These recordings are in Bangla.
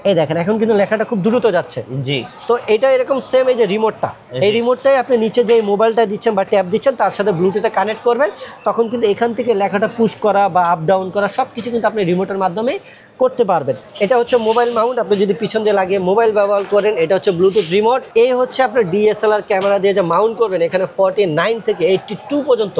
এই দেখেন এখন কিন্তু লেখাটা খুব দ্রুত যাচ্ছে। জি। তো এটা এরকম সেম এই যে রিমোটটা, এই রিমোটটাই আপনি নিচে যে মোবাইলটা দিচ্ছেন বা ট্যাব দিচ্ছেন তার সাথে ব্লুটুথে কানেক্ট করবেন, তখন কিন্তু এখান থেকে লেখাটা পুশ করা বা আপ ডাউন করা সব কিছু কিন্তু আপনি রিমোটের মাধ্যমেই করতে পারবেন। এটা হচ্ছে মোবাইল মাউন্ট, আপনি যদি পিছন দিয়ে লাগিয়ে মোবাইল ব্যবহার করেন। এটা হচ্ছে ব্লুটুথ রিমোট। এই হচ্ছে আপনার ডিএসএলআর ক্যামেরা দিয়ে যে মাউন্ট করবেন, এখানে 49 থেকে 82 পর্যন্ত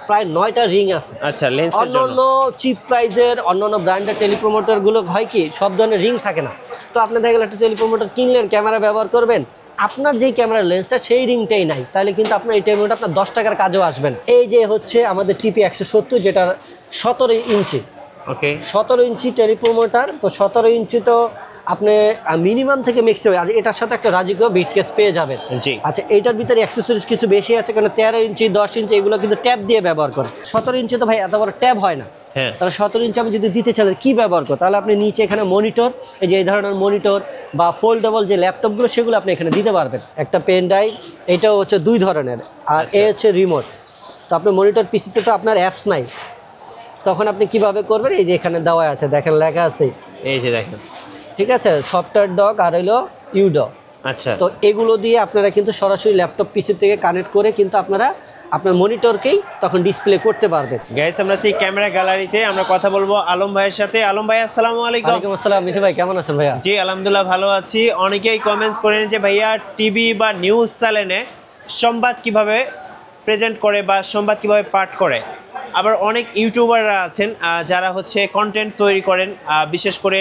প্রায় 9টা রিং আছে। আচ্ছা, লেন্সের জন্য অন্যান্য চিপ প্রাইজের অন্যান্য ব্র্যান্ডের টেলিপ্রোমোটারগুলো হয় কি সব ধরনের রিং থাকে না। তো আপনি দেখা গেল একটা টেলিপ্রোমোটার কিনলেন, ক্যামেরা ব্যবহার করবেন, আপনার যেই ক্যামেরার লেন্সটা সেই রিংটাই নাই, তাহলে কিন্তু আপনার এই টেলিপ্রোমোটার আপনার 10 টাকার কাজেও আসবেন। এই যে হচ্ছে আমাদের টিপি 170, যেটা 17 ইঞ্চি। ওকে, 17 ইঞ্চি টেলিপ্রোমোটার। তো 17 ইঞ্চি তো আপনি মিনিমাম থেকে ম্যাক্সিমাম, আর এটার সাথে একটা রাজিকো বিট কেস পেয়ে যাবেন। জি। আচ্ছা, এইটার ভিতরে অ্যাক্সেসরিজ কিছু বেশি আছে, কারণ 13 ইঞ্চি 10 ইঞ্চি এগুলো কিন্তু ট্যাব দিয়ে ব্যবহার করে। 17 ইঞ্চি তো ভাই এত বড় ট্যাব হয় না। হ্যাঁ, তাহলে 17 ইঞ্চি আমি যদি দিতে চাই কি ব্যবহার করো, তাহলে আপনি নিচে এখানে মনিটর, এই যে এই ধরনের মনিটর বা ফোল্ডেবল যে ল্যাপটপগুলো সেগুলো আপনি এখানে দিতে পারবেন। একটা পেন ড্রাইভ, এটাও হচ্ছে 2 ধরনের, আর এ হচ্ছে রিমোট। তো আপনার মনিটর পিসিতে তো আপনার অ্যাপস নাই, তখন আপনি কিভাবে করবেন, এই যে এখানে দেওয়া আছে দেখেন, লেখা আছে, এই যে দেখেন, ঠিক আছে, সফটওয়্যার ডক আর হলো ইউডক। আচ্ছা, তো এগুলো দিয়ে আপনারা কিন্তু সরাসরি ল্যাপটপ পিসি থেকে কানেক্ট করে কিন্তু আপনারা আপনার মনিটরকেই তখন ডিসপ্লে করতে পারবেন। গাইস আমরা সেই ক্যামেরা গ্যালারিতে আমরা কথা বলবো আলম ভাইয়ের সাথে। আলম ভাই আসসালামু আলাইকুম। ওয়ালাইকুম আসসালাম। মিঠু ভাই কেমন আছেন ভাইয়া? জি আলহামদুলিল্লাহ ভালো আছি। অনেকেই কমেন্টস করেন যে ভাইয়া টিভি বা নিউজ চ্যানেলে সংবাদ কিভাবে প্রেজেন্ট করে বা সংবাদ কিভাবে পাঠ করে। আবার অনেক ইউটিউবাররা আছেন যারা হচ্ছে কন্টেন্ট তৈরি করেন, বিশেষ করে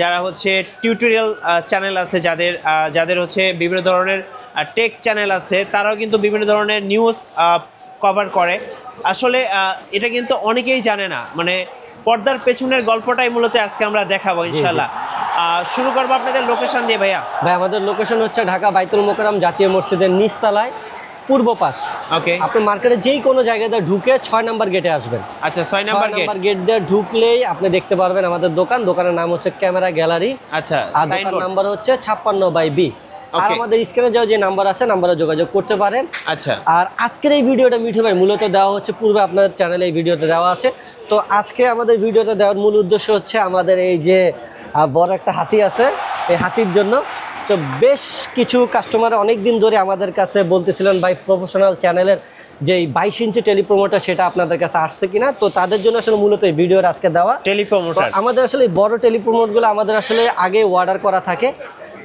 যারা হচ্ছে টিউটোরিয়াল চ্যানেল আছে, যাদের হচ্ছে বিভিন্ন ধরনের টেক চ্যানেল আছে, তারাও কিন্তু বিভিন্ন ধরনের নিউজ কভার করে। আসলে এটা কিন্তু অনেকেই জানে না, মানে পর্দার পেছনের গল্পটাই মূলত আজকে আমরা দেখাবো ইনশাল্লাহ। শুরু করবো আপনাদের লোকেশন দিয়ে ভাইয়া। ভাই আমাদের লোকেশন হচ্ছে ঢাকা বাইতুল মোকাররম জাতীয় মসজিদের নিচতলায় পূর্ব পাশ। ওকে, আপনি মার্কেটে যেই কোনো জায়গায় ঢুকে 6 নাম্বার গেটে আসবেন। আচ্ছা, 6 নাম্বার গেট দিয়ে ঢুকলেই আপনি দেখতে পারবেন আমাদের দোকান। দোকানের নাম হচ্ছে ক্যামেরা গ্যালারি। আচ্ছা, আর দোকান নাম্বার হচ্ছে 56/B। আর আমাদের স্ক্রিনে যে নাম্বার আছে, নাম্বারে যোগাযোগ করতে পারেন। আচ্ছা, আর আজকের এই ভিডিওটা মিঠু ভাই মূলত দেওয়া হচ্ছে, পূর্বে আপনার চ্যানেলে এই ভিডিওটা দেওয়া আছে। তো আজকে আমাদের ভিডিওটা দেওয়ার মূল উদ্দেশ্য হচ্ছে আমাদের এই যে বড় একটা হাতি আছে, এই হাতির জন্য। তো বেশ কিছু কাস্টমার অনেক দিন ধরে আমাদের কাছে বলতেছিলেন ভাই প্রফেশনাল চ্যানেলের যে 22 ইঞ্চি টেলিপ্রোমোটার সেটা আপনাদের কাছে আসছে কিনা। তো তাদের জন্য আসলে মূলত এই ভিডিওর আজকে দেওয়া টেলিপ্রোমোটার। আমাদের আসলে বড় টেলিপ্রোমোটগুলো আমাদের আসলে আগে অর্ডার করা থাকে।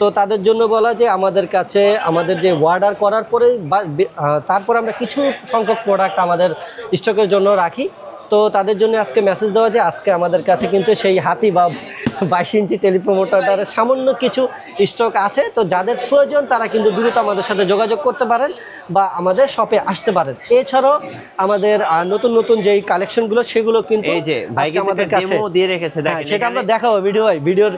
তো তাদের জন্য বলা যে আমাদের কাছে আমাদের যে অর্ডার করার পরে তারপর আমরা কিছু সংখ্যক প্রোডাক্ট আমাদের স্টকের জন্য রাখি। তো তাদের জন্য আজকে মেসেজ দেওয়া যে আজকে আমাদের কাছে কিন্তু সেই হাতি বা 22 ইঞ্চি টেলিপ্রোমোটার সামান্য কিছু স্টক আছে। তো যাদের প্রয়োজন তারা কিন্তু দ্রুত আমাদের সাথে যোগাযোগ করতে পারেন বা আমাদের শপে আসতে পারেন। এছাড়াও আমাদের নতুন নতুন যেই কালেকশনগুলো সেগুলো কিন্তু এই যে ভাইকে আমাদের কাছে ডেমো দিয়ে রেখেছে, দেখেন সেটা আমরা দেখাবো ভিডিওর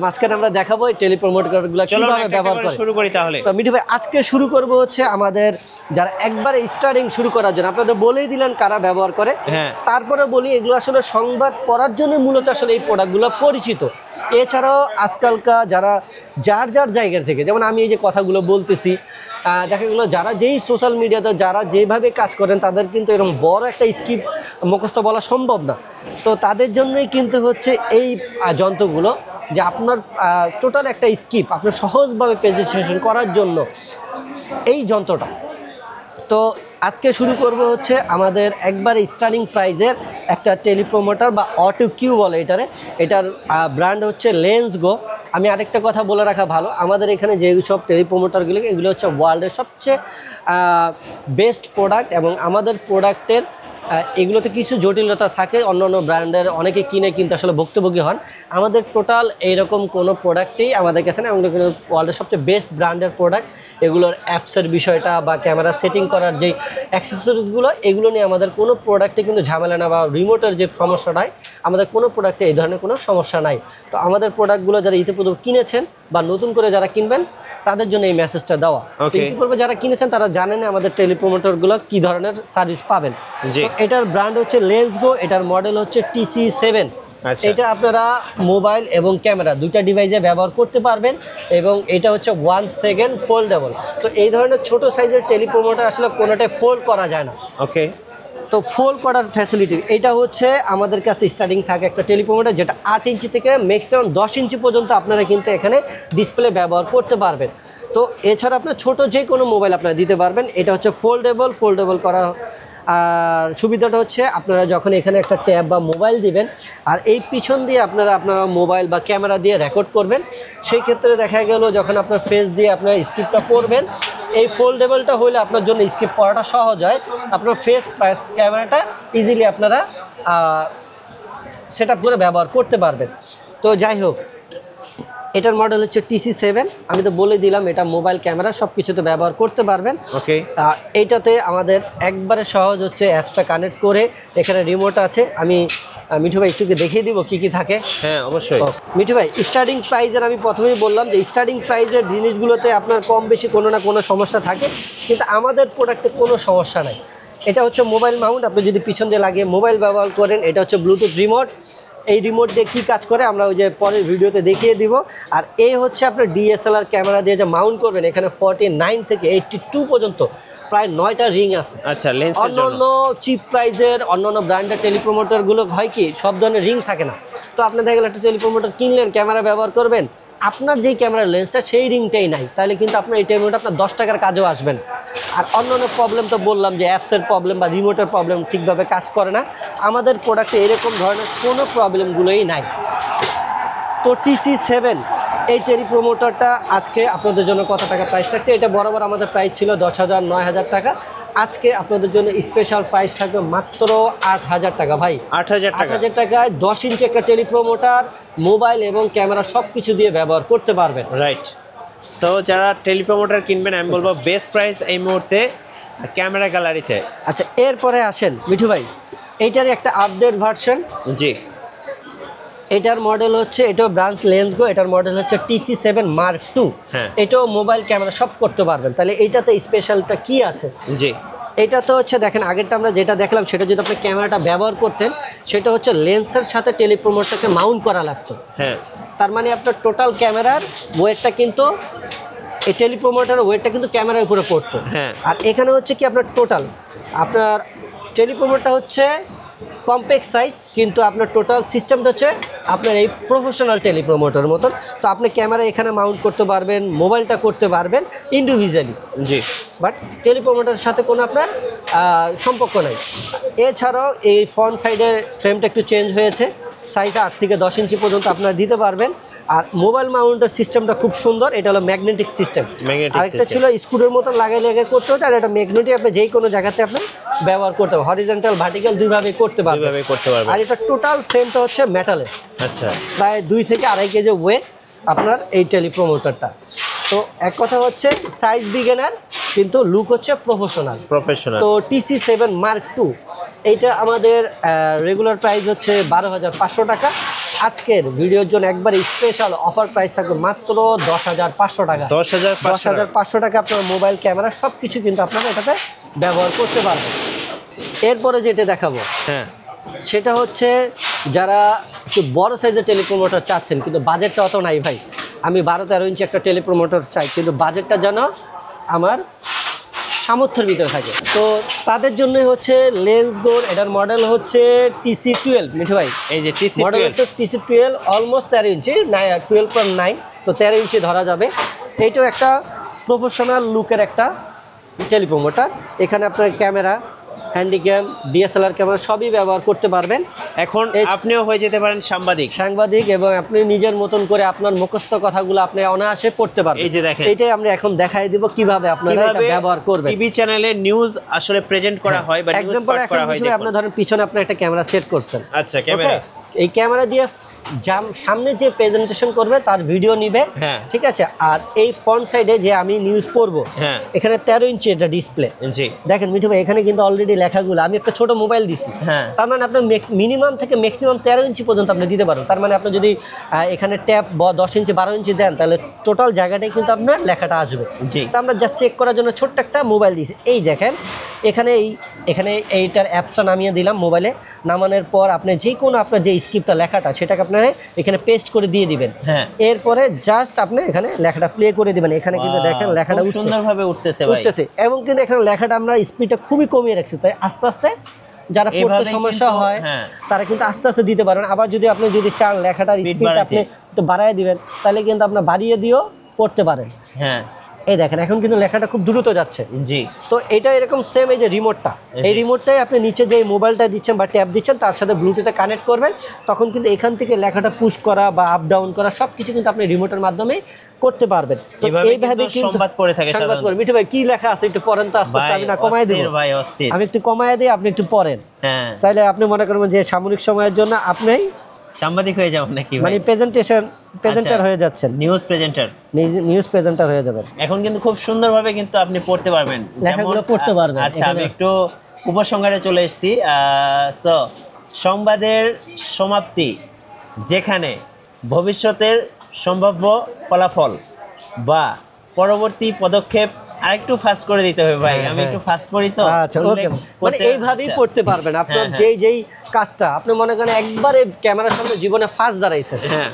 মাঝখানে আমরা দেখাবো এই টেলিপ্রোমোটারগুলো কিভাবে ব্যবহার করে। শুরু করি তাহলে। তো মিঠু ভাই আজকে শুরু করব হচ্ছে আমাদের যারা একবারে স্টার্টিং শুরু করার জন্য, আপনাদের বলেই দিলেন কারা ব্যবহার করে। হ্যাঁ, তারপরে বলি এগুলো আসলে সংবাদ পড়ার জন্য মূলত আসলে এই প্রোডাক্টগুলো পরিচিত। এছাড়াও আজকালকার যারা যার জায়গা থেকে, যেমন আমি এই যে কথাগুলো বলতেছি, দেখা গেলো যারা যেই সোশ্যাল মিডিয়াতে যারা যেভাবে কাজ করেন তাদের কিন্তু এরকম বড় একটা স্ক্রিপ্ট মুখস্থ বলা সম্ভব না। তো তাদের জন্যই কিন্তু হচ্ছে এই যন্ত্রগুলো, যে আপনার টোটাল একটা স্ক্রিপ্ট আপনার সহজভাবে প্রেজেন্টেশন করার জন্য এই যন্ত্রটা। তো আজকে শুরু করব হচ্ছে আমাদের একবারে স্টার্টিং প্রাইজের একটা টেলিপ্রোমোটার বা অটো কিউ বলে এটার ব্র্যান্ড হচ্ছে লেন্সগো। আমি আরেকটা কথা বলে রাখা ভালো, আমাদের এখানে যে সব টেলিপ্রোমোটারগুলো এগুলো হচ্ছে ওয়ার্ল্ডের সবচেয়ে বেস্ট প্রোডাক্ট। এবং আমাদের প্রোডাক্টের এগুলোতে কিছু জটিলতা থাকে, অন্য ব্র্যান্ডের অনেকে কিনে কিন্তু আসলে ভুক্তভোগী হন। আমাদের টোটাল এইরকম কোনো প্রোডাক্টেই আমাদের কাছে না, আমাদের ওয়ার্ল্ডের সবচেয়ে বেস্ট ব্র্যান্ডের প্রোডাক্ট। এগুলোর অ্যাপসের বিষয়টা বা ক্যামেরা সেটিং করার যেই অ্যাক্সেসরিজগুলো, এগুলো নিয়ে আমাদের কোনো প্রোডাক্টে কিন্তু ঝামেলা না, বা রিমোটের যে সমস্যা নাই আমাদের কোনো প্রোডাক্টে এই ধরনের কোনো সমস্যা নাই। তো আমাদের প্রোডাক্টগুলো যারা ইতিপূর্বে কিনেছেন বা নতুন করে যারা কিনবেন তাদের জন্য এই মেসেজটা দেওয়া। ইতিপূর্বে যারা কিনেছেন তারা জানেন আমাদের টেলিপ্রোমোটারগুলো কি ধরনের সার্ভিস পাবেন। এটার ব্র্যান্ড হচ্ছে লেন্সগো, এটার মডেল হচ্ছে TC7। এটা আপনারা মোবাইল এবং ক্যামেরা দুইটা ডিভাইসে ব্যবহার করতে পারবেন। এবং এটা হচ্ছে 1 সেকেন্ড ফোল্ডেবল। তো এই ধরনের ছোট সাইজের টেলিপ্রোমোটার আসলে কোনোটাই ফোল্ড করা যায় না। ওকে, তো ফোল্ড করার ফ্যাসিলিটি এটা হচ্ছে আমাদের কাছে স্টার্টিং থাকে একটা টেলিপ্রোমোটার, যেটা 8 ইঞ্চি থেকে ম্যাক্সিমাম 10 ইঞ্চি পর্যন্ত আপনারা কিন্তু এখানে ডিসপ্লে ব্যবহার করতে পারবেন। তো এছাড়া আপনার ছোট যে কোনো মোবাইল আপনারা দিতে পারবেন। এটা হচ্ছে ফোল্ডেবল করা। আর সুবিধাটা হচ্ছে আপনারা যখন এখানে একটা ট্যাব বা মোবাইল দিবেন আর এই পিছন দিয়ে আপনারা মোবাইল বা ক্যামেরা দিয়ে রেকর্ড করবেন, সেই ক্ষেত্রে দেখা গেল যখন আপনার ফেস দিয়ে আপনার স্ক্রিপ্টটা পড়বেন, এই ফোল্ডেবলটা হলে আপনার জন্য স্ক্রিপ্ট পড়াটা সহজ হয়। আপনার ফেস প্লাস ক্যামেরাটা ইজিলি আপনারা সেট আপ করে ব্যবহার করতে পারবেন। তো যাই হোক, এটার মডেল হচ্ছে TC7। আমি তো বলে দিলাম এটা মোবাইল ক্যামেরা সব কিছুতে ব্যবহার করতে পারবেন। ওকে, এইটাতে আমাদের একবারে সহজ হচ্ছে অ্যাপসটা কানেক্ট করে, এখানে রিমোট আছে। আমি মিঠু ভাই একটুকে দেখিয়ে দিব কি কি থাকে। হ্যাঁ অবশ্যই। মিঠু ভাই, স্টার্টিং প্রাইজের আমি প্রথমেই বললাম যে স্টার্টিং প্রাইজের জিনিসগুলোতে আপনার কম বেশি কোনো না কোনো সমস্যা থাকে, কিন্তু আমাদের প্রোডাক্টে কোনো সমস্যা নাই। এটা হচ্ছে মোবাইল মাউন্ট, আপনি যদি পিছন দিয়ে লাগিয়ে মোবাইল ব্যবহার করেন। এটা হচ্ছে ব্লুটুথ রিমোট। এই রিমোট দিয়ে কী কাজ করে আমরা ওই যে পরের ভিডিওতে দেখিয়ে দিব। আর এই হচ্ছে আপনার DSLR ক্যামেরা দিয়ে যে মাউন্ট করবেন, এখানে 49 থেকে 82 পর্যন্ত প্রায় 9টা রিং আছে। আচ্ছা, লেন্সের জন্য অন্যান্য চিপ প্রাইজের অন্যান্য ব্র্যান্ডের টেলিপ্রোমোটারগুলো হয় কি সব ধরনের রিং থাকে না। তো আপনি দেখা গেল একটা টেলিপ্রোমোটার কিনলেন, ক্যামেরা ব্যবহার করবেন, আপনার যেই ক্যামেরার লেন্সটা সেই রিংটাই নাই, তাহলে কিন্তু আপনার এই টেলিপ্রোমোটার আপনার 10 টাকার কাজেও আসবেন। আর অন্যান্য প্রবলেম তো বললাম যে অ্যাপসের প্রবলেম বা রিমোটের প্রবলেম ঠিকভাবে কাজ করে না। আমাদের প্রোডাক্টে এরকম ধরনের কোনো প্রবলেমগুলোই নাই। তো TC7 এই টেলিপ্রোমোটারটা আজকে আপনাদের জন্য কত টাকা প্রাইস থাকছে? এটা বরাবর আমাদের প্রাইস ছিল 10,000 9,000 টাকা। আজকে আপনাদের জন্য স্পেশাল প্রাইস থাকবে মাত্র 8,000 টাকা। ভাই 8,000 টাকা। 8,000 টাকায় 10 ইঞ্চি একটা টেলিপ্রোমোটার, মোবাইল এবং ক্যামেরা সব কিছু দিয়ে ব্যবহার করতে পারবেন। রাইট। সো যারা টেলিপ্রোমোটার কিনবেন আমি বলবো বেস্ট প্রাইস এই মুহূর্তে ক্যামেরা গ্যালারিতে। আচ্ছা, এরপরে আসেন মিঠু ভাই, এইটার একটা আপডেট ভার্সন। জি, এটার মডেল হচ্ছে, এটাও ব্রাঞ্চ লেন্সগো, এটার মডেল হচ্ছে TC7 Mark II। হ্যাঁ, এটাও মোবাইল ক্যামেরা সব করতে পারবেন। তাহলে এইটাতে স্পেশালটা কি আছে? জি, এটা তো হচ্ছে দেখেন, আগেরটা আমরা যেটা দেখলাম সেটা যদি আপনি ক্যামেরাটা ব্যবহার করতেন, সেটা হচ্ছে লেন্সের সাথে টেলিপ্রোমোটারকে মাউন্ট করা লাগতো। হ্যাঁ, তার মানে আপনার টোটাল ক্যামেরার ওয়েটটা কিন্তু এই টেলিপ্রোমোটারের ওয়েটটা কিন্তু ক্যামেরার উপরে পড়তো। হ্যাঁ। আর এখানে হচ্ছে কি আপনার টোটাল আপনার টেলিপ্রোমোটার হচ্ছে কম্প্যাক্ট সাইজ, কিন্তু আপনার টোটাল সিস্টেমটা হচ্ছে আপনার এই প্রফেশনাল টেলিপ্রোমোটার মতন। তো আপনি ক্যামেরা এখানে মাউন্ট করতে পারবেন, মোবাইলটা করতে পারবেন ইন্ডিভিজুয়ালি, জি, বাট টেলিপ্রোমোটারের সাথে কোনো আপনার সম্পর্ক নাই। এছাড়াও এই ফ্রন্ট সাইডের ফ্রেমটা একটু চেঞ্জ হয়েছে, সাইজ 8 থেকে 10 ইঞ্চি পর্যন্ত আপনারা দিতে পারবেন। আর মোবাইল মাউন্টের সিস্টেমটা খুব সুন্দর, এটা হলো ম্যাগনেটিক সিস্টেম। আরেকটা ছিল স্ক্রুর মতো লাগাই করতে হতো, আর এটা ম্যাগনেটিক, আপনি যেই কোনো জায়গাতে আপনি ব্যবহার করতে পারবেন, হরিজন্টাল ভার্টিক্যাল দুইভাবেই করতে পারবেন। আর এটা টোটাল ফ্রেমটা হচ্ছে মেটালের। আচ্ছা, প্রায় 2 থেকে 2.5 কেজি ওয়েট আপনার এই টেলিপ্রোমোটারটা। তো এক কথা হচ্ছে সাইজ বিগিনার, কিন্তু লুক হচ্ছে প্রফেশনাল। তো TC7 Mark II এইটা আমাদের রেগুলার প্রাইস হচ্ছে 12,500 টাকা। আজকের ভিডিওর জন্য একবার স্পেশাল অফার প্রাইস থাকবে মাত্র 10,500 টাকা। 10,500 টাকা আপনার মোবাইল ক্যামেরা সব কিছু কিন্তু আপনারা এটাতে ব্যবহার করতে পারবেন। এরপরে যেটা দেখাবো, হ্যাঁ, সেটা হচ্ছে যারা একটু বড় সাইজের টেলিপ্রোমোটার চাচ্ছেন, কিন্তু বাজেটটা অত নাই ভাই, আমি 12-13 ইঞ্চি একটা টেলিপ্রোমোটার চাই, কিন্তু বাজেটটা যেন আমার সামর্থ্যের ভিতরে থাকে। তো তাদের জন্য হচ্ছে লেন্সগোর, এটার মডেল হচ্ছে TC12। মিঠু ভাই, এই যে মডেল হচ্ছে TC12, অলমোস্ট 13 ইঞ্চি, 12.9, তো 13 ইঞ্চি ধরা যাবে। এইটাও একটা প্রফেশনাল লুকের একটা টেলিপ্রোমোটার। এখানে আপনার ক্যামেরা, হ্যান্ডিক্যাম, DSLR ক্যামেরা সবই ব্যবহার করতে পারবেন। এখন আপনিও হয়ে যেতে পারেন সাংবাদিক, এবং আপনি নিজের মতন করে আপনার মুখস্থ কথাগুলো আপনি অনায়াসে পড়তে পারবেন। এই যে দেখেন, এইটাই আমরা এখন দেখাই দিব কিভাবে আপনারা এটা ব্যবহার করবেন। টিভি চ্যানেলে নিউজ আসলে প্রেজেন্ট করা হয় বা নিউজ পাঠ করা হয়। আপনি ধরেন পিছনে আপনি একটা ক্যামেরা সেট করছেন। আচ্ছা, ক্যামেরা, এই ক্যামেরা দিয়ে সামনে যে প্রেজেন্টেশন করবে তার ভিডিও নিবে, ঠিক আছে। আর এই ফ্রন্ট সাইডে যে আমি নিউজ পড়বো, এখানে 13 ইঞ্চি এটা ডিসপ্লে। দেখেন মিঠু ভাই, এখানে কিন্তু অলরেডি লেখাগুলো, আমি একটা ছোট মোবাইল দিছি, তার মানে আপনার মিনিমাম থেকে ম্যাক্সিমাম 13 ইঞ্চি পর্যন্ত আপনি দিতে পারেন। তার মানে আপনি যদি এখানে ট্যাব 10 ইঞ্চি 12 ইঞ্চি দেন, তাহলে টোটাল জায়গাটাই কিন্তু আপনার লেখাটা আসবে। তো আমরা জাস্ট চেক করার জন্য ছোট্ট একটা মোবাইল দিয়েছি। এই দেখেন, এখানে এইটার অ্যাপসটা নামিয়ে দিলাম মোবাইলে। নামানোর পর আপনি যে কোনো আপনার যে স্ক্রিপ্টটা লেখাটা সেটাকে আপনারা এখানে পেস্ট করে দিয়ে দিবেন। এরপরে জাস্ট আপনি এখানে লেখাটা প্লে করে দিবেন। এখানে কিন্তু দেখেন লেখাটা সুন্দরভাবে উঠতেছে, এবং কিন্তু এখানে লেখাটা আমরা স্পিডটা খুবই কমিয়ে রাখছি, তাই আস্তে আস্তে যারা পড়তে এইভাবেই সমস্যা কিন্তু, হয় হ্যাঁ। তারা কিন্তু আস্তে আস্তে দিতে পারবেন। আবার যদি আপনি চান লেখাটার Speed স্পিড বাড়াতে। আপনি একটু বাড়ায় দিবেন, তাহলে কিন্তু আপনার বাড়িয়ে দিয়েও পড়তে পারেন। হ্যাঁ এই দেখেন এখন কিন্তু লেখাটা খুব দ্রুত যাচ্ছে। জি। তো এটা এরকম সেম, এই যে রিমোটটা, এই রিমোটটাই আপনি নিচে যে মোবাইলটা দিচ্ছেন বা ট্যাব দিচ্ছেন তার সাথে ব্লুটুথে কানেক্ট করবেন, তখন কিন্তু এখান থেকে লেখাটা পুশ করা বা আপ ডাউন করা সব কিছু কিন্তু আপনি রিমোটের মাধ্যমে করতে পারবেন। তো এইভাবে কিন্তু সংবাদ পড়ে থাকে সংবাদ পড়ে। মিঠু ভাই কি লেখা আছে একটু পড়েন তো আস্তে আস্তে, আমি না কমায় দেব ভাই, অস্থির। আমি একটু কমায় দিই, আপনি একটু পড়েন। হ্যাঁ তাহলে আপনি মনে করবেন যে সামরিক সময়ের জন্য আপনি সাংবাদিক হয়ে যাবেন নাকি ভাই? মানে প্রেজেন্টার হয়ে যাচ্ছেন, নিউজ প্রেজেন্টার। নিউজ প্রেজেন্টার হয়ে যাবেন। এখন কিন্তু খুব সুন্দরভাবে কিন্তু আপনি পড়তে পারবেন, লেখাগুলো যেমন- পড়তে পারবেন। আচ্ছা আমি একটু উপসংহারে চলে এসেছি। সো সংবাদের সমাপ্তি, যেখানে ভবিষ্যতের সম্ভাব্য ফলাফল বা পরবর্তী পদক্ষেপ আরেকটু ফাস্ট করে দিতে হবে ভাই। আমি একটু ফাস্ট করি তো। আচ্ছা ওকে, মানে পড়তে- এইভাবেই আচ্ছা। পড়তে পারবেন আপনার হ্যাঁ, যেই কাজটা আপনি মনে করেন একবারে ক্যামেরার সামনে জীবনে ফার্স্ট দাঁড়াইছেন, হ্যাঁ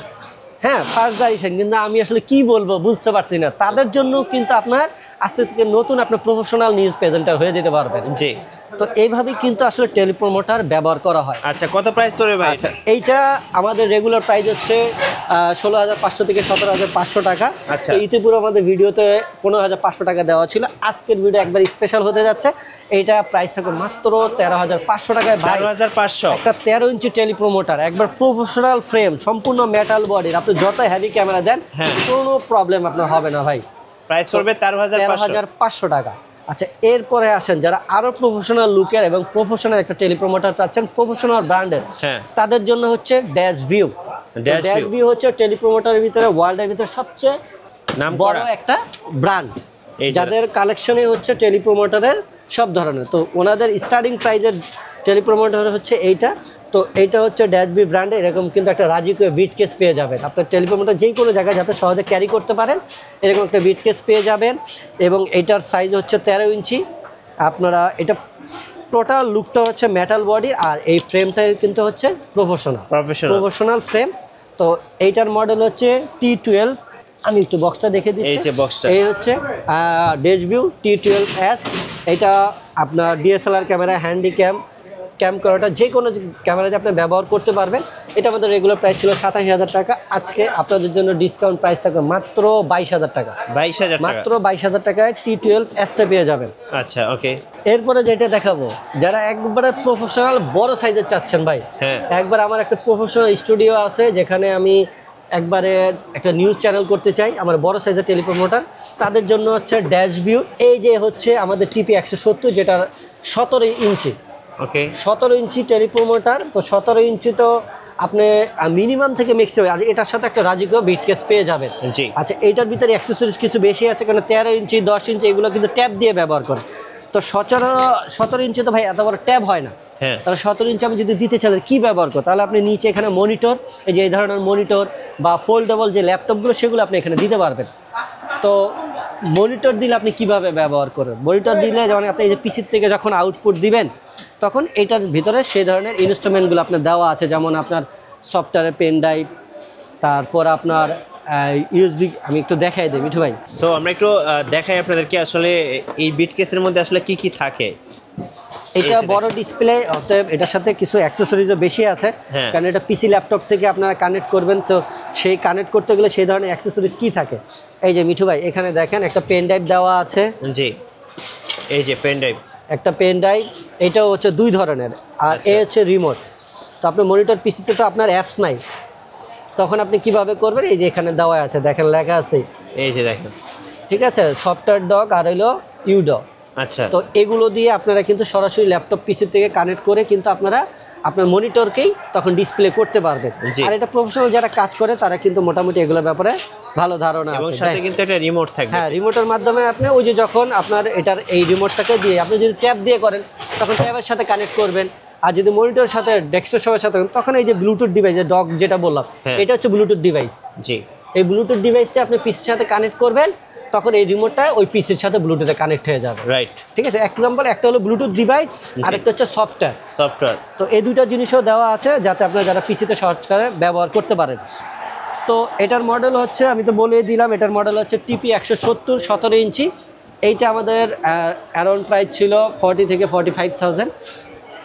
হ্যাঁ ফার্স্ট দাঁড়িয়েছেন, কিন্তু আমি আসলে কি বলবো বুঝতে পারছি না, তাদের জন্য কিন্তু আপনার আস্তে থেকে নতুন আপনার প্রফেশনাল নিউজ প্রেজেন্টার হয়ে যেতে পারবেন। জি। তো এইভাবেই কিন্তু আসলে টেলিপ্রমোটার ব্যবহার করা হয়। আচ্ছা কত প্রাইস পড়বে ভাই? আচ্ছা এইটা আমাদের রেগুলার প্রাইস হচ্ছে 16,500 থেকে 17,500 টাকা। আচ্ছা। তো ইতিপূর্বে আমাদের ভিডিওতে 15,500 টাকা দেওয়া ছিল, আজকের ভিডিও একবার স্পেশাল হতে যাচ্ছে, এইটা প্রাইস থাকবে মাত্র 13,500 টাকায়। ভাই 13,500। একটা 13 ইঞ্চি টেলিপ্রমোটার, একবার প্রফেশনাল ফ্রেম, সম্পূর্ণ মেটাল বডির, আপনি যত হেভি ক্যামেরা দেন হ্যাঁ। কোনো প্রবলেম আপনার হবে না ভাই। প্রাইস পড়বে 13,500। 13,500 টাকা। আচ্ছা এরপরে আসেন যারা আরো প্রফেশনাল লুকের এবং প্রফেশনাল একটা টেলিপ্রমোটার চাচ্ছেন প্রফেশনাল ব্র্যান্ডের, হ্যাঁ। তাদের জন্য হচ্ছে dash view. Dash dash View। View হচ্ছে টেলিপ্রমোটারের ভিতরে ওয়ার্ল্ডের ভিতরে সবচেয়ে বড় নামকরা একটা ব্র্যান্ড, এই যে- যাদের কালেকশনে হচ্ছে টেলিপ্রমোটারের সব ধরনের। তো ওনাদের স্টার্টিং প্রাইজের টেলিপ্রমোটার হচ্ছে এইটা। তো এইটা হচ্ছে ড্যাশ ভি ব্র্যান্ডে, এরকম কিন্তু একটা রাজকীয় বিট কেস পেয়ে যাবেন। আপনার টেলিপ্রমোটার যে কোনো জায়গায় যাতে সহজে ক্যারি করতে পারেন এরকম একটা বিট কেস পেয়ে যাবেন, এবং এইটার সাইজ হচ্ছে 13 ইঞ্চি। আপনারা এটা টোটাল লুকটা হচ্ছে মেটাল বডি, আর এই ফ্রেমটা কিন্তু হচ্ছে প্রফেশনাল ফ্রেম। তো এইটার মডেল হচ্ছে T12। আমি একটু বক্সটা দেখে দিচ্ছি। এই যে বক্সটা। এই হচ্ছে ড্যাশ ভিউ T12S। এটা আপনার ডিএসএলআর ক্যামেরা, হ্যান্ডি ক্যাম করাটা যে কোনো ক্যামেরাতে আপনি ব্যবহার করতে পারবেন। এটা আমাদের রেগুলার প্রাইস ছিল 87,000 টাকা, আজকে আপনাদের জন্য ডিসকাউন্ট প্রাইস থাকবে মাত্র 22,000 টাকা। 22,000 টাকা। মাত্র 22,000 টাকায় T12Sটা পেয়ে যাবেন। আচ্ছা ওকে। এরপরে যেটা দেখাবো, যারা একবারে প্রফেশনাল বড় সাইজের চাচ্ছেন ভাই, হ্যাঁ। একবার আমার একটা প্রফেশনাল স্টুডিও আছে যেখানে আমি একবারে একটা নিউজ চ্যানেল করতে চাই, আমার বড় সাইজের টেলিপ্রমোটার, তাদের জন্য হচ্ছে ড্যাশ ভিউ। এই যে হচ্ছে আমাদের টিপি 170, যেটা 17 ইঞ্চি, ওকে 17 ইঞ্চি টেলিপ্রমোটার। তো 17 ইঞ্চি তো আপনি মিনিমাম থেকে ম্যাক্সিমাম, আর এটার সাথে একটা রাজকীয় বিট কেস পেয়ে যাবেন। জি। আচ্ছা এইটার ভিতরে অ্যাক্সেসরিজ কিছু বেশি আছে, কারণ 13 ইঞ্চি 10 ইঞ্চি এগুলো কিন্তু ট্যাব দিয়ে ব্যবহার করে। তো 17 ইঞ্চি তো ভাই এত বড় ট্যাব হয় না। হ্যাঁ। তাহলে 17 ইঞ্চি আমি যদি দিতে চাই কি ব্যবহার করো, তাহলে আপনি নিচে এখানে মনিটর, এই যে এই ধরনের মনিটর বা ফোল্ডেবল যে ল্যাপটপগুলো সেগুলো আপনি এখানে দিতে পারবেন। তো মনিটর দিলে আপনি কিভাবে ব্যবহার করেন, মনিটর দিলে যেমন আপনি এই যে পিসির থেকে যখন আউটপুট দিবেন তখন এটার ভিতরে সেই ধরনের ইনস্ট্রুমেন্টগুলো আপনার দেওয়া আছে, যেমন আপনার সফটওয়্যারের পেন ড্রাইভ, তারপর আপনার ইউএসবি। আমি একটু দেখাই দিই মিঠু ভাই। সো আমরা একটু দেখাই আপনাদেরকে আসলে এই বিট কেসের মধ্যে আসলে কি কি থাকে। এটা বড় ডিসপ্লে, অতএব এটার সাথে কিছু অ্যাক্সেসরিজও বেশি আছে, হ্যাঁ। কারণ এটা পিসি ল্যাপটপ থেকে আপনারা কানেক্ট করবেন। তো সেই কানেক্ট করতে গেলে সেই ধরনের অ্যাক্সেসরিজ কি থাকে, এই যে মিঠু ভাই এখানে দেখেন একটা পেন ড্রাইভ দেওয়া আছে। জি এই যে পেন ড্রাইভ, একটা পেন ড্রাইভ, এটাও হচ্ছে 2 ধরনের, আর আচ্ছা। এ হচ্ছে রিমোট। তো আপনার মনিটর পিসিতে তো আপনার অ্যাপস নাই, তখন আপনি কিভাবে করবেন, এই যে এখানে দেওয়া আছে দেখেন লেখা আছে, এই যে দেখেন। ঠিক আছে, সফটওয়্যার ডক আর হইলো ইউডক। আচ্ছা তো এগুলো দিয়ে আপনারা কিন্তু সরাসরি ল্যাপটপ পিসি থেকে কানেক্ট করে কিন্তু আপনারা আপনার মনিটরকেই তখন ডিসপ্লে করতে পারবেন। জি। আর এটা প্রফেশনাল যারা কাজ করে তারা কিন্তু মোটামুটি এগুলোর ব্যাপারে ভালো ধারণা এবং আছে। সাথে কিন্তু একটা রিমোট থাকবে। হ্যাঁ, রিমোটের মাধ্যমে আপনি ওই যে যখন আপনার এটার এই রিমোটটাকে দিয়ে আপনি যদি ট্যাব দিয়ে করেন তখন ট্যাবের সাথে কানেক্ট করবেন, আর যদি মনিটরের সাথে ডেস্কটপের সাথে করেন তখন এই যে ব্লুটুথ ডিভাইস, যে ডক যেটা বললাম, হ্যাঁ। এটা হচ্ছে ব্লুটুথ ডিভাইস। জি এই ব্লুটুথ ডিভাইসটা আপনি পিসির সাথে কানেক্ট করবেন, তখন এই রিমোটটা ওই পিসির সাথে ব্লুটুথে কানেক্ট হয়ে যাবে। রাইট। ঠিক আছে, এক্সাম্পল একটা হলো ব্লুটুথ ডিভাইস, আর একটা হচ্ছে সফটওয়্যার। তো এই দুইটা জিনিসও দেওয়া আছে যাতে আপনারা যারা পিসিতে সহজভাবে ব্যবহার করতে পারেন। তো এটার মডেল হচ্ছে, আমি তো বলে দিলাম, এটার মডেল হচ্ছে টিপি 170 17 ইঞ্চি। এইটা আমাদের অ্যারাউন্ড প্রাইস ছিল 40 থেকে 45,000।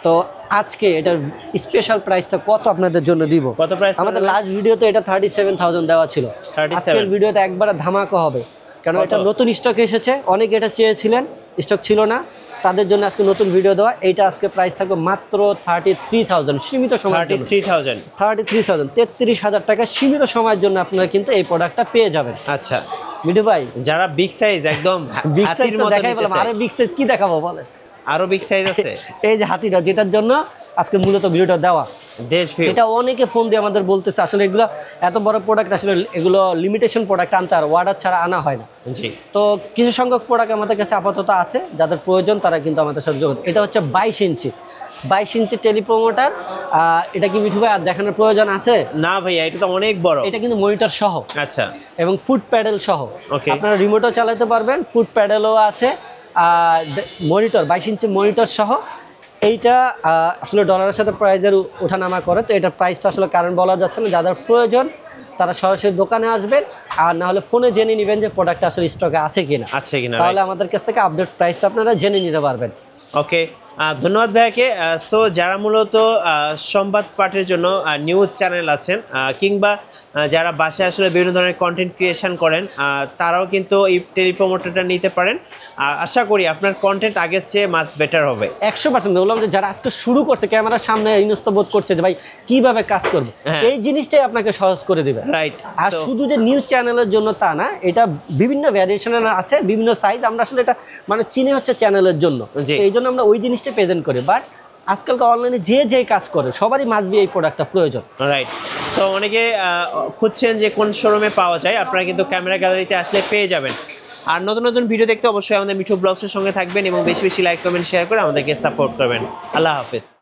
তো তো আজকে এটার স্পেশাল প্রাইসটা কত আপনাদের জন্য দিব? কত প্রাইস? আমাদের লাস্ট ভিডিওতে এটা 37,000 দেওয়া ছিল। 37 আজকের ভিডিওতে একবারে ধামাকা হবে, কারণ এটা নতুন স্টক এসেছে, অনেকে এটা চেয়েছিলেন, স্টক ছিল না, তাদের জন্য আজকে নতুন ভিডিও দেওয়া। এইটা আজকে প্রাইস থাকবে মাত্র 33,000 সীমিত সময়ের জন্য। 33,000 33,000 টাকা সীমিত সময়ের জন্য আপনারা কিন্তু এই প্রোডাক্টটা পেয়ে যাবেন। আচ্ছা মিঠু ভাই, যারা বিগ সাইজ একদম বিগ সাইজ হাতির মতো দেখাই নিতে বললাম, চায়, আরে বিগ সাইজ কি দেখাবো বলে? আরো বিগ সাইজ আছে। এই যে হাতিটা, যেটার জন্য আজকে মূলত ভিডিওটা দেওয়া। দেশ ভিউ এটা অনেকে ফোন দিয়ে আমাদের বলতেছে আসলে এগুলো এত বড় প্রোডাক্ট, আসলে এগুলো লিমিটেশন প্রোডাক্ট আনতে আর অর্ডার ছাড়া আনা হয় না। জি। তো কিছু সংখ্যক প্রোডাক্ট আমাদের কাছে আপাতত আছে, যাদের প্রয়োজন তারা কিন্তু আমাদের সাথে যোগাযোগ। এটা হচ্ছে 22 ইঞ্চি টেলিপ্রোমোটার। এটা কি মিঠু ভাই আর দেখানোর প্রয়োজন আছে? না ভাইয়া, এটা তো অনেক বড়। এটা কিন্তু মনিটর সহ, আচ্ছা, এবং ফুট প্যাডেল সহ। Okay. আপনারা রিমোটও চালাতে পারবেন, ফুট প্যাডেলও আছে, মনিটর 22 ইঞ্চি মনিটর সহ। এইটা আসলে ডলারের সাথে প্রাইজের ওঠানামা করে, তো এটার প্রাইসটা আসলে কারণ বলা যাচ্ছে না। যাদের প্রয়োজন তারা সরাসরি দোকানে আসবেন, আর না হলে ফোনে জেনে নেবেন যে প্রোডাক্টটা আসলে স্টকে আছে কিনা, তাহলে আমাদের কাছ থেকে আপডেট প্রাইসটা আপনারা জেনে নিতে পারবেন। ওকে, ধন্যবাদ ভাইয়াকে। সো যারা মূলত সংবাদ পাঠের জন্য নিউজ চ্যানেল আছেন, কিংবা যারা বাসায় আসলে বিভিন্ন ধরনের কন্টেন্ট ক্রিয়েশন করেন, তারাও কিন্তু এই টেলিপ্রোমোটারটা নিতে পারেন। আশা করি আপনার কন্টেন্ট আগের চেয়ে মাছ বেটার হবে। 100% বললাম যে যারা আজকে শুরু করছে, ক্যামেরার সামনে ইনস্ত বোধ করছে যে ভাই কিভাবে কাজ করবে, এই জিনিসটাই আপনাকে সহজ করে দিবে। রাইট। আর শুধু যে নিউজ চ্যানেলের জন্য তা না, এটা বিভিন্ন ভ্যারিয়েশনের আছে, বিভিন্ন সাইজ। আমরা আসলে এটা মানে চিনি হচ্ছে চ্যানেলের জন্য, এই জন্য আমরা ওই জিনিসটা প্রেজেন্ট করি। বাট আজকালকার অনলাইনে যে কাজ করে সবারই মাসবি এই প্রোডাক্টটা প্রয়োজন। রাইট। তো অনেকে খুঁজছেন যে কোন শোরুমে পাওয়া যায়, আপনারা কিন্তু ক্যামেরা গ্যালারিতে আসলে পেয়ে যাবেন। আর নতুন নতুন ভিডিও দেখতে অবশ্যই আমাদের মিঠু ব্লগসের সঙ্গে থাকবেন এবং বেশি বেশি লাইক কমেন্ট শেয়ার করে আমাদেরকে সাপোর্ট করবেন। আল্লাহ হাফেজ।